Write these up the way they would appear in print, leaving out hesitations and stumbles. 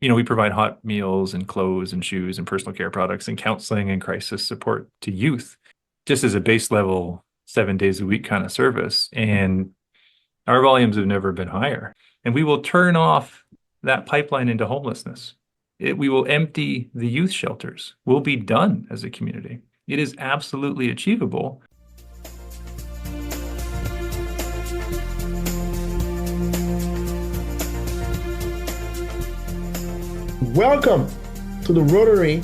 We provide hot meals and clothes and shoes and personal care products and counseling and crisis support to youth, just as a base level, 7 days a week kind of service. And our volumes have never been higher. And we will turn off that pipeline into homelessness. We will empty the youth shelters. We'll be done as a community. It is absolutely achievable. Welcome to the Rotary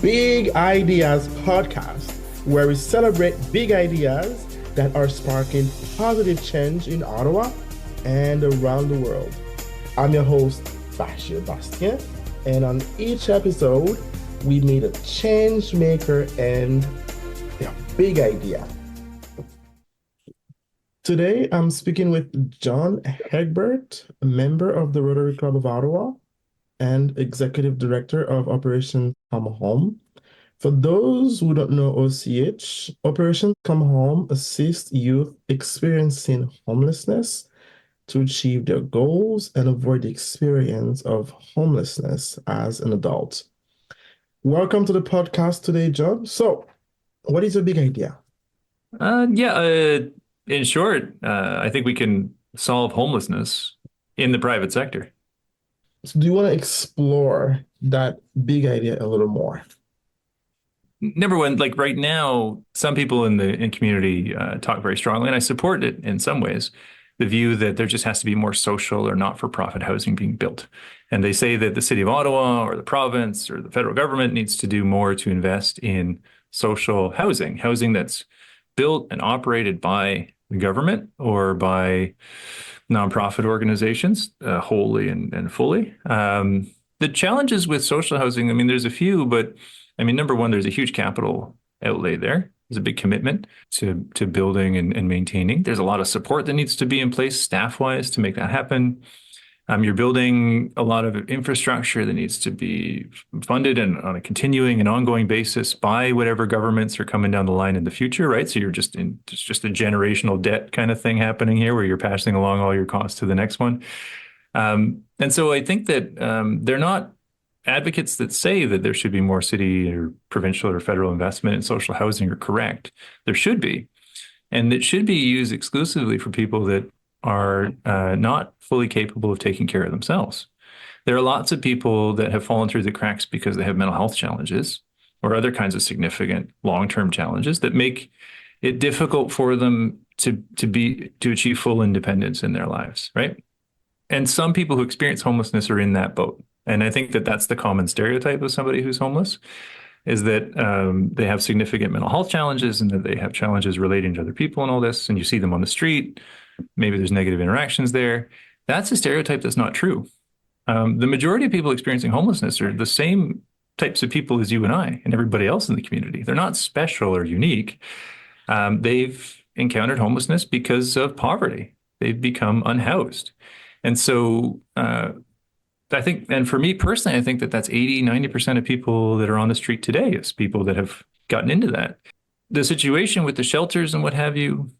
Big Ideas podcast, where we celebrate big ideas that are sparking positive change in Ottawa and around the world. I'm your host, Bashir Bastien, and on each episode, we meet a change maker and a big idea. Today, I'm speaking with John Heckbert, a member of the Rotary Club of Ottawa and Executive Director of Operation Come Home. For those who don't know OCH, Operation Come Home assists youth experiencing homelessness to achieve their goals and avoid the experience of homelessness as an adult. Welcome to the podcast today, John. So, what is your big idea? In short, I think we can solve homelessness in the private sector. So do you want to explore that big idea a little more? Number one, like right now, some people in the community talk very strongly, and I support it in some ways, the view that there just has to be more social or not-for-profit housing being built. And they say that the city of Ottawa or the province or the federal government needs to do more to invest in social housing that's built and operated by the government or by nonprofit organizations, wholly and fully. The challenges with social housing, I mean, there's a few, but I mean, number one, there's a huge capital outlay there. There's a big commitment to building and maintaining. There's a lot of support that needs to be in place staff-wise to make that happen. You're building a lot of infrastructure that needs to be funded and on a continuing and ongoing basis by whatever governments are coming down the line in the future, right? So it's just a generational debt kind of thing happening here where you're passing along all your costs to the next one. And so I think that they're not advocates that say that there should be more city or provincial or federal investment in social housing are correct. There should be. And it should be used exclusively for people that are not fully capable of taking care of themselves. There are lots of people that have fallen through the cracks because they have mental health challenges or other kinds of significant long-term challenges that make it difficult for them to achieve full independence in their lives, right? And some people who experience homelessness are in that boat. And I think that that's the common stereotype of somebody who's homeless, is that they have significant mental health challenges and that they have challenges relating to other people and all this. And you see them on the street. Maybe there's negative interactions there. That's a stereotype that's not true. The majority of people experiencing homelessness are the same types of people as you and I and everybody else in the community. They're not special or unique. They've encountered homelessness because of poverty. They've become unhoused. And so I think, and for me personally, I think that that's 80-90% of people that are on the street today is people that have gotten into that. The situation with the shelters and what have you,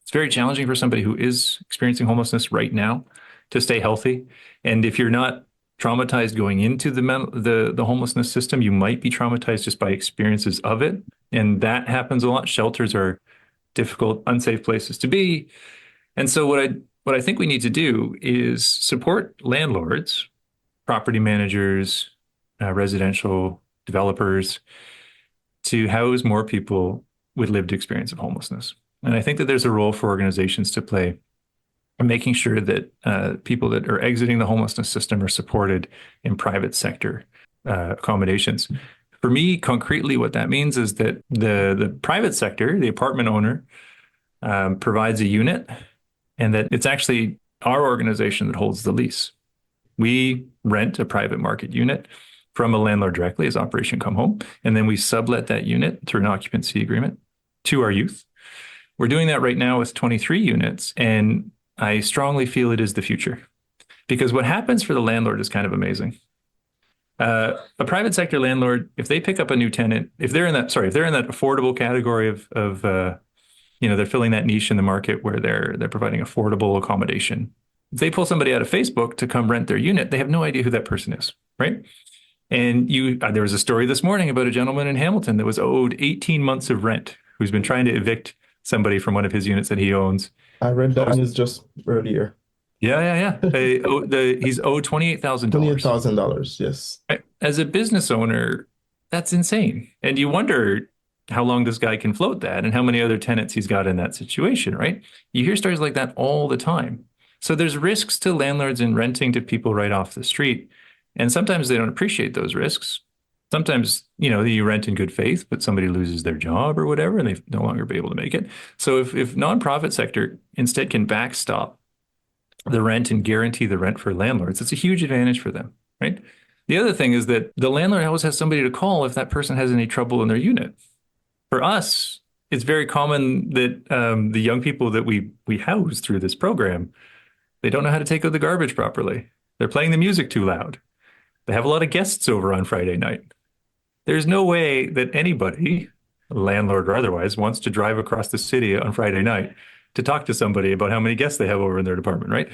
it's very challenging for somebody who is experiencing homelessness right now to stay healthy. And if you're not traumatized going into the homelessness system, you might be traumatized just by experiences of it. And that happens a lot. Shelters are difficult, unsafe places to be. And so what I think we need to do is support landlords, property managers, residential developers to house more people with lived experience of homelessness. And I think that there's a role for organizations to play in making sure that people that are exiting the homelessness system are supported in private sector accommodations. For me, concretely, what that means is that the private sector, the apartment owner, provides a unit, and that it's actually our organization that holds the lease. We rent a private market unit from a landlord directly as Operation Come Home, and then we sublet that unit through an occupancy agreement to our youth. We're doing that right now with 23 units, and I strongly feel it is the future. Because what happens for the landlord is kind of amazing. A private sector landlord, if they pick up a new tenant, if they're in that affordable category of they're filling that niche in the market where they're providing affordable accommodation. If they pull somebody out of Facebook to come rent their unit, they have no idea who that person is. right? And there was a story this morning about a gentleman in Hamilton that was owed 18 months of rent, who's been trying to evict somebody from one of his units that he owns. I read that Owes- news just earlier. yeah, yeah, yeah. He's owed $28,000. $28,000. Yes. As a business owner, that's insane. And you wonder how long this guy can float that and how many other tenants he's got in that situation, right? You hear stories like that all the time. So there's risks to landlords in renting to people right off the street. And sometimes they don't appreciate those risks. Sometimes, you rent in good faith, but somebody loses their job or whatever, and they no longer be able to make it. So if nonprofit sector instead can backstop the rent and guarantee the rent for landlords, it's a huge advantage for them, right? The other thing is that the landlord always has somebody to call if that person has any trouble in their unit. For us, it's very common that the young people that we house through this program, they don't know how to take out the garbage properly. They're playing the music too loud. They have a lot of guests over on Friday night. There's no way that anybody, landlord or otherwise, wants to drive across the city on Friday night to talk to somebody about how many guests they have over in their department, right?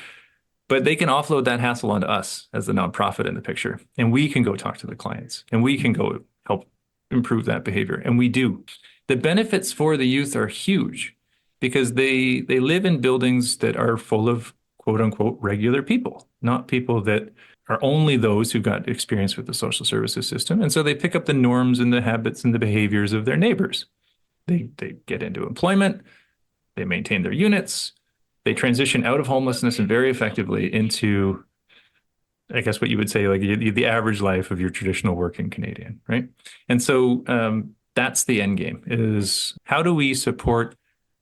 But they can offload that hassle onto us as the nonprofit in the picture. And we can go talk to the clients and we can go help improve that behavior. And we do. The benefits for the youth are huge because they live in buildings that are full of quote unquote regular people, not people that are only those who got experience with the social services system. And so they pick up the norms and the habits and the behaviors of their neighbors. They get into employment, they maintain their units, they transition out of homelessness and very effectively into, I guess, what you would say, like the average life of your traditional working Canadian, right? And so that's the end game: is how do we support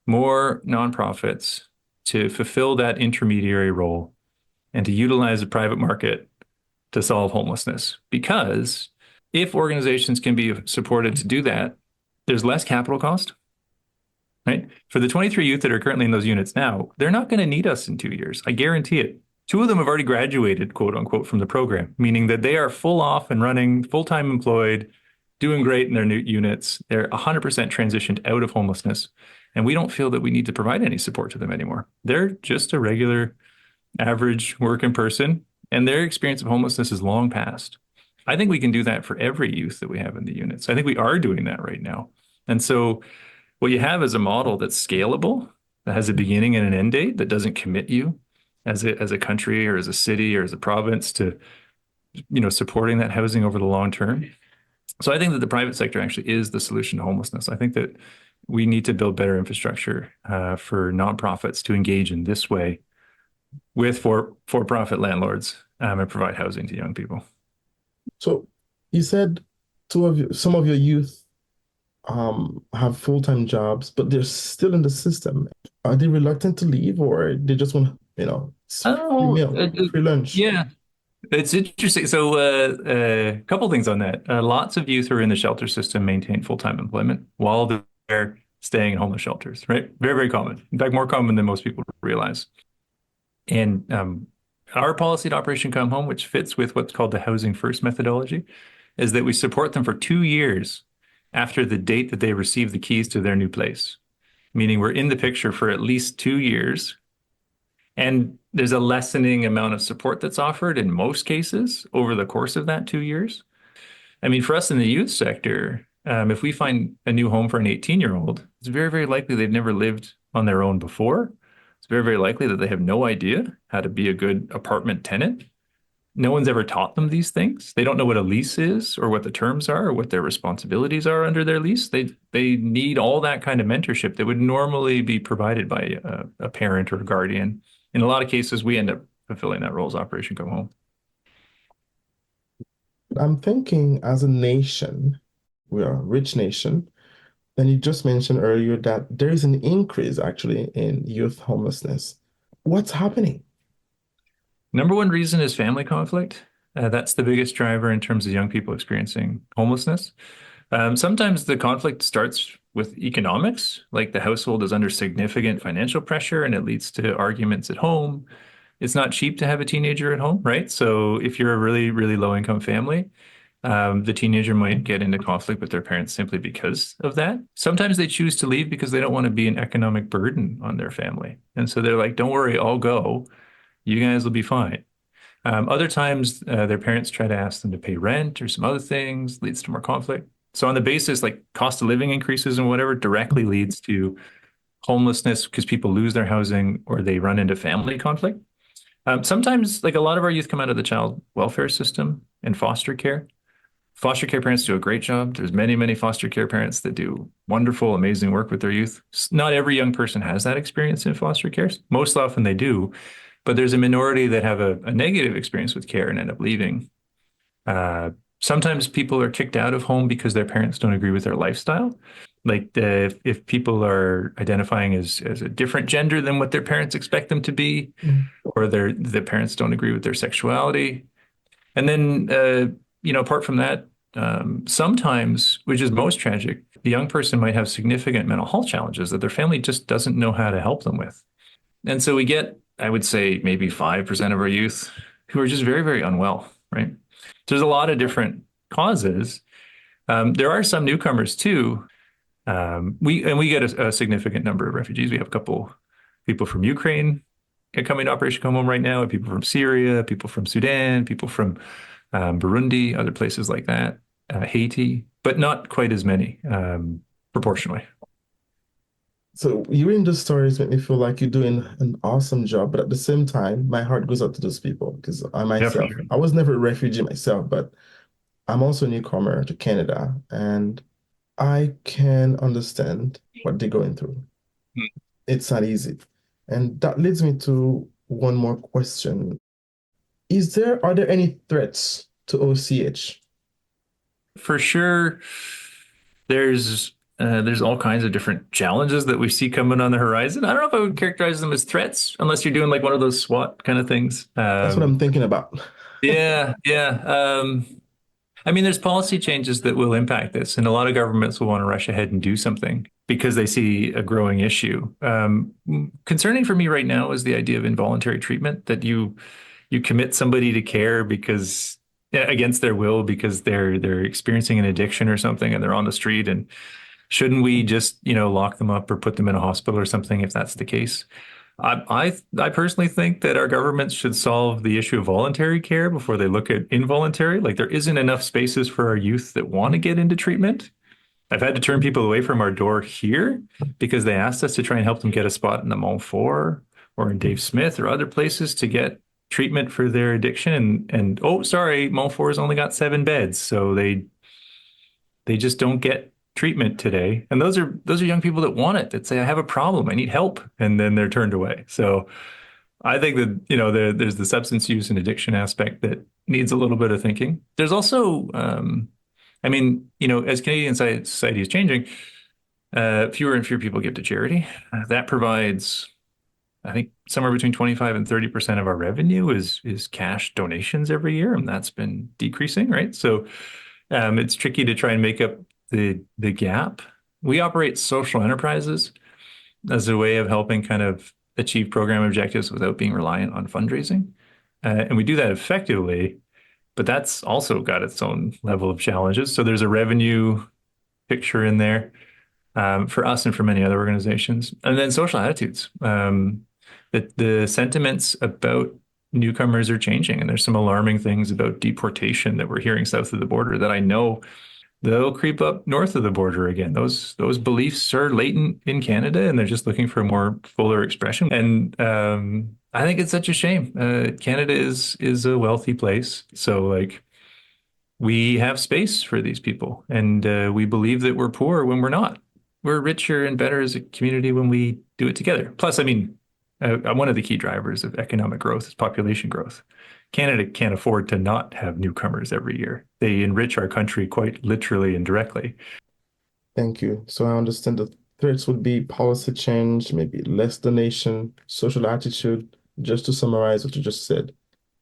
more nonprofits to fulfill that intermediary role and to utilize the private market to solve homelessness? Because if organizations can be supported to do that, there's less capital cost, right? For the 23 youth that are currently in those units now, they're not going to need us in 2 years. I guarantee it. Two of them have already graduated, quote unquote, from the program, meaning that they are full off and running, full-time employed, doing great in their new units. They're 100% transitioned out of homelessness. And we don't feel that we need to provide any support to them anymore. They're just a regular, average working person, and their experience of homelessness is long past. I think we can do that for every youth that we have in the units. I think we are doing that right now. And so what you have is a model that's scalable, that has a beginning and an end date, that doesn't commit you as a country or as a city or as a province to, supporting that housing over the long term. So I think that the private sector actually is the solution to homelessness. I think that we need to build better infrastructure for nonprofits to engage in this way with for-profit landlords and provide housing to young people. So you said some of your youth have full-time jobs, but they're still in the system. Are they reluctant to leave, or they just want, free Oh, meal, free lunch? yeah. It's interesting. So, a couple things on that. Lots of youth who are in the shelter system maintain full-time employment while they're staying in homeless shelters, right? Very, very common. In fact, more common than most people realize. And our policy at Operation Come Home, which fits with what's called the Housing First methodology, is that we support them for 2 years after the date that they receive the keys to their new place, meaning we're in the picture for at least 2 years. And there's a lessening amount of support that's offered in most cases over the course of that 2 years. I mean, for us in the youth sector, if we find a new home for an 18-year-old, it's very, very likely they've never lived on their own before. It's very, very likely that they have no idea how to be a good apartment tenant. No one's ever taught them these things. They don't know what a lease is or what the terms are or what their responsibilities are under their lease. They need all that kind of mentorship that would normally be provided by a parent or a guardian. In a lot of cases, we end up fulfilling that role as Operation Come Home. I'm thinking as a nation, we are a rich nation, and you just mentioned earlier that there is an increase actually in youth homelessness. What's happening? Number one reason is family conflict. That's the biggest driver in terms of young people experiencing homelessness. Sometimes the conflict starts with economics, like the household is under significant financial pressure and it leads to arguments at home. It's not cheap to have a teenager at home, right? So if you're a really, really low income family, the teenager might get into conflict with their parents simply because of that. Sometimes they choose to leave because they don't want to be an economic burden on their family. And so they're like, don't worry, I'll go. You guys will be fine. Other times, their parents try to ask them to pay rent or some other things, leads to more conflict. So on the basis, like cost of living increases and whatever directly leads to homelessness because people lose their housing or they run into family conflict. Sometimes, like a lot of our youth come out of the child welfare system and foster care. Foster care parents do a great job. There's many, many foster care parents that do wonderful, amazing work with their youth. Not every young person has that experience in foster care. Most often they do, but there's a minority that have a negative experience with care and end up leaving. Uh, Sometimes people are kicked out of home because their parents don't agree with their lifestyle. Like if people are identifying as a different gender than what their parents expect them to be, Mm. or the parents don't agree with their sexuality. And then, apart from that, sometimes, which is most tragic, the young person might have significant mental health challenges that their family just doesn't know how to help them with. And so we get, I would say, maybe 5% of our youth who are just very, very unwell, right? There's a lot of different causes. There are some newcomers too. We get a significant number of refugees. We have a couple people from Ukraine coming to Operation Come Home right now, people from Syria, people from Sudan, people from Burundi, other places like that, Haiti, but not quite as many proportionally. So hearing those stories make me feel like you're doing an awesome job, but at the same time, my heart goes out to those people because I Yeah, for myself, sure. I was never a refugee myself, but I'm also a newcomer to Canada, and I can understand what they're going through. It's not easy. And that leads me to one more question. Are there any threats to OCH? For sure, there's all kinds of different challenges that we see coming on the horizon. I don't know if I would characterize them as threats, unless you're doing like one of those SWAT kind of things. That's what I'm thinking about. Yeah, yeah. I mean, there's policy changes that will impact this, and a lot of governments will want to rush ahead and do something because they see a growing issue. Concerning for me right now is the idea of involuntary treatment, that you commit somebody to care because yeah, against their will because they're experiencing an addiction or something and they're on the street, and shouldn't we just, lock them up or put them in a hospital or something if that's the case? I personally think that our governments should solve the issue of voluntary care before they look at involuntary. Like there isn't enough spaces for our youth that want to get into treatment. I've had to turn people away from our door here because they asked us to try and help them get a spot in the Mall 4 or in Dave Smith or other places to get treatment for their addiction. And oh, sorry, Mall 4 has only got 7 beds, so they just don't get treatment today. And those are young people that want it, that say, I have a problem, I need help, and then they're turned away. So I think that, there's the substance use and addiction aspect that needs a little bit of thinking. There's also, I mean, as Canadian society is changing, fewer and fewer people give to charity. That provides, I think, somewhere between 25 and 30% of our revenue is cash donations every year, and that's been decreasing, right? So it's tricky to try and make up the gap. We operate social enterprises as a way of helping kind of achieve program objectives without being reliant on fundraising. And we do that effectively, but that's also got its own level of challenges. So there's a revenue picture in there for us and for many other organizations. And then social attitudes. The sentiments about newcomers are changing, and there's some alarming things about deportation that we're hearing south of the border that I know they'll creep up north of the border again. Those beliefs are latent in Canada, and they're just looking for a more fuller expression. And I think it's such a shame. Canada is a wealthy place, so like we have space for these people, and we believe that we're poor when we're not. We're richer and better as a community when we do it together. Plus, I mean, one of the key drivers of economic growth is population growth. Canada can't afford to not have newcomers every year. They enrich our country quite literally and directly. Thank you. So I understand the threats would be policy change, maybe less donation, social attitude, just to summarize what you just said.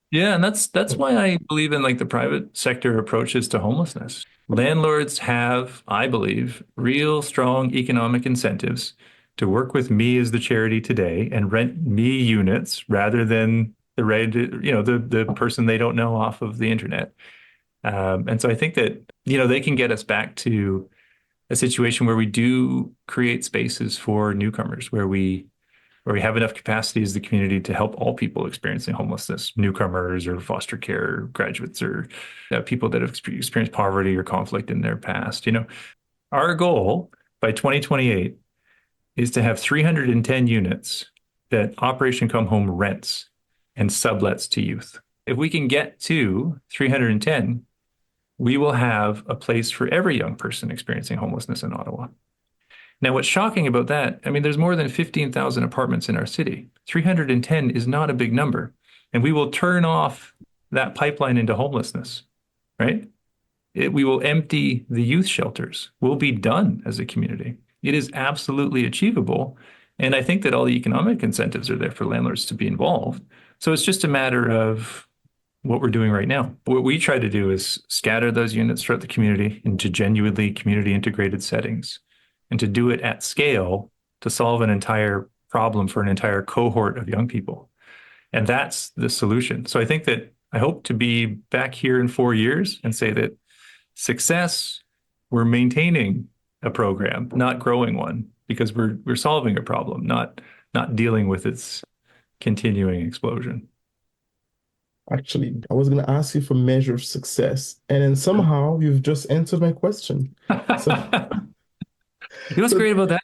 Yeah, and that's why I believe in like the private sector approaches to homelessness. Landlords have, I believe, real strong economic incentives to work with me as the charity today and rent me units rather than the person they don't know off of the internet. And so I think that, they can get us back to a situation where we do create spaces for newcomers, where where we have enough capacity as the community to help all people experiencing homelessness, newcomers or foster care graduates or people that have experienced poverty or conflict in their past. Our goal by 2028 is to have 310 units that Operation Come Home rents and sublets to youth. If we can get to 310, we will have a place for every young person experiencing homelessness in Ottawa. Now, what's shocking about that, I mean, there's more than 15,000 apartments in our city. 310 is not a big number. And we will turn off that pipeline into homelessness, right? We will empty the youth shelters. We'll be done as a community. It is absolutely achievable. And I think that all the economic incentives are there for landlords to be involved. So it's just a matter of what we're doing right now. What we try to do is scatter those units throughout the community into genuinely community integrated settings and to do it at scale to solve an entire problem for an entire cohort of young people. And that's the solution. So I hope to be back here in 4 years and say that success, we're maintaining a program, not growing one, because we're solving a problem, not dealing with its continuing explosion. Actually, I was going to ask you for measure of success, and then somehow you've just answered my question. So, What's so great about that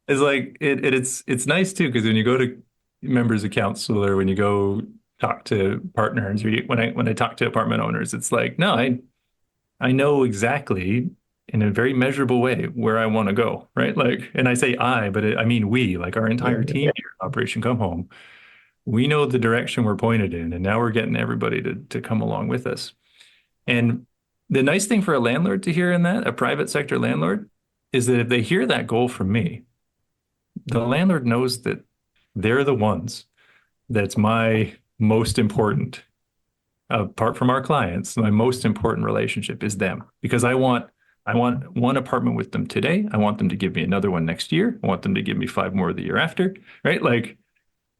is like it's nice too, because when you go to members of council or when you go talk to partners or when I talk to apartment owners, it's like, no, I know exactly in a very measurable way where I want to go, right? Like, and I say but I mean we, like our yeah, entire team here at Operation Come Home. We know the direction we're pointed in, and now we're getting everybody to come along with us. And the nice thing for a landlord to hear in that, a private sector landlord, is that if they hear that goal from me, the landlord knows that they're the ones that's my most important, apart from our clients, my most important relationship is them because I want one apartment with them today. I want them to give me another one next year. I want them to give me 5 more the year after, right? Like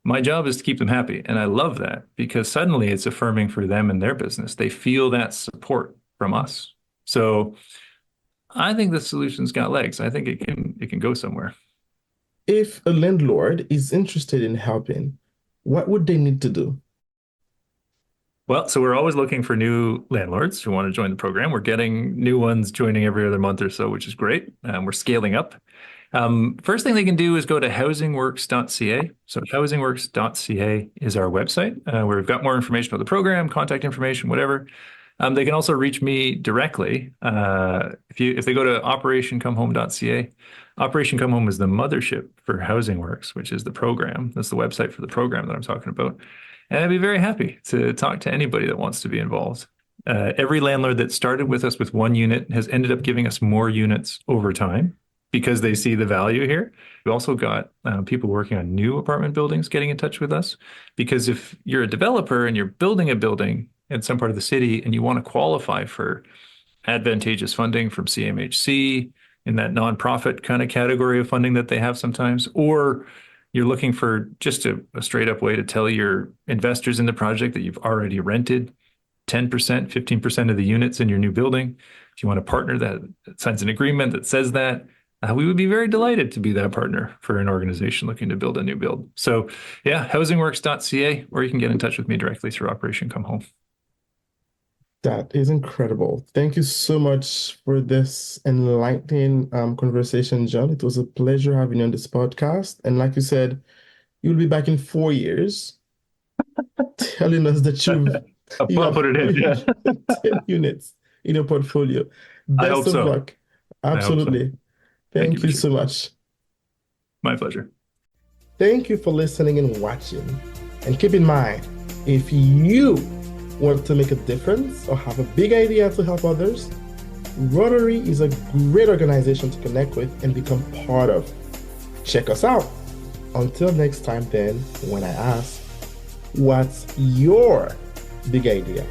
my job is to keep them happy. And I love that because suddenly it's affirming for them and their business. They feel that support from us. So I think the solution's got legs. I think it can go somewhere. if a landlord is interested in helping, what would they need to do? Well, so we're always looking for new landlords who want to join the program. We're getting new ones joining every other month or so, which is great. We're scaling up. First thing they can do is go to housingworks.ca. So housingworks.ca is our website where we've got more information about the program, contact information, whatever. They can also reach me directly if they go to operationcomehome.ca. Operation Come Home is the mothership for Housing Works, which is the program. That's the website for the program that I'm talking about. And I'd be very happy to talk to anybody that wants to be involved. Every landlord that started with us with 1 unit has ended up giving us more units over time because they see the value here. We also got people working on new apartment buildings getting in touch with us because if you're a developer and you're building a building in some part of the city and you want to qualify for advantageous funding from CMHC in that nonprofit kind of category of funding that they have sometimes, or you're looking for just a straight up way to tell your investors in the project that you've already rented 10%, 15% of the units in your new building. If you want a partner that signs an agreement that says that, we would be very delighted to be that partner for an organization looking to build a new build. So yeah, housingworks.ca, or you can get in touch with me directly through Operation Come Home. That is incredible. Thank you so much for this enlightening conversation, John. It was a pleasure having you on this podcast. And like you said, you'll be back in 4 years telling us that you I'll have put it in. Yeah. 10 units in your portfolio. I hope Best of so. luck. I hope so. Absolutely. Thank you, Thank you Bashir. so much. My pleasure. Thank you for listening and watching. And keep in mind, if you want to make a difference or have a big idea to help others, Rotary is a great organization to connect with and become part of. Check us out. Until next time, then, when I ask, what's your big idea?